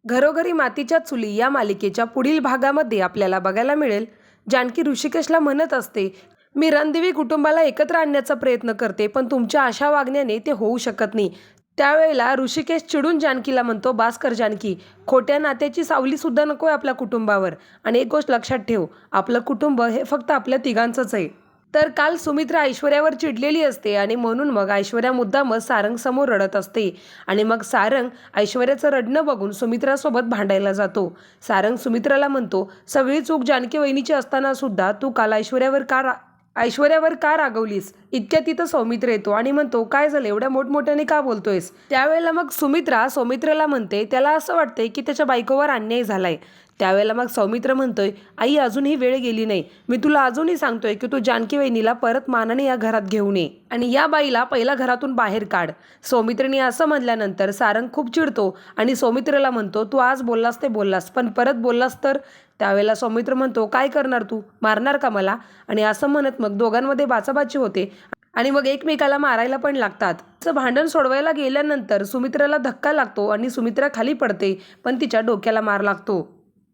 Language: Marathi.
घरोघरी मातीच्या चुली या मालिकेच्या पुढील भागामध्ये आपल्याला बघायला मिळेल, जानकी ऋषिकेशला म्हणत असते, मी रणदिवी कुटुंबाला एकत्र आणण्याचा प्रयत्न करते, पण तुमच्या अशा वागण्याने ते होऊ शकत नाही. त्यावेळेला ऋषिकेश चिडून जानकीला म्हणतो, बास कर जानकी, खोट्या नात्याची सावली सुद्धा नको आपल्या कुटुंबावर. आणि एक गोष्ट लक्षात ठेव, आपलं कुटुंब हे फक्त आपल्या तिघांचंच आहे. तर काल सुमित्रा ऐश्वर्यावर चिडलेली असते आणि म्हणून मग ऐश्वर्या मुद्दामच सारंग समोर रडत असते. आणि मग सारंग ऐश्वर्याचं रडणं बघून सुमित्रासोबत भांडायला जातो. सारंग सुमित्राला म्हणतो, सगळी चूक जानकी वहिनीची असताना सुद्धा तू काल ऐश्वर्यावर का रागवलीस? इतक्या तिथं सौमित्र येतो आणि म्हणतो, काय झालं, एवढ्या मोठमोठ्याने का बोलतोयस? त्यावेळेला मग सुमित्रा सौमित्राला म्हणते, त्याला असं वाटतंय की त्याच्या बायकोवर अन्याय झालाय. त्यावेळेला मग सौमित्र म्हणतोय, आई अजूनही वेळ गेली नाही. मी तुला अजूनही सांगतोय की तू जानकी वहिनीला परत मानाने या घरात घेऊन ये आणि या बाईला पहिला घरातून बाहेर काढ. सौमित्रीने असं म्हणल्यानंतर सारंग खूप चिडतो आणि सौमित्रला म्हणतो, तू आज बोललास ते बोललास, पण परत बोललास तर? त्यावेळेला सौमित्र म्हणतो, काय करणार तू, मारणार का मला? आणि असं म्हणत मग दोघांमध्ये बाचाबाची होते आणि मग एकमेकाला मारायला पण लागतात. असं भांडण सोडवायला गेल्यानंतर सुमित्राला धक्का लागतो आणि सुमित्रा खाली पडते, पण तिच्या डोक्याला मार लागतो.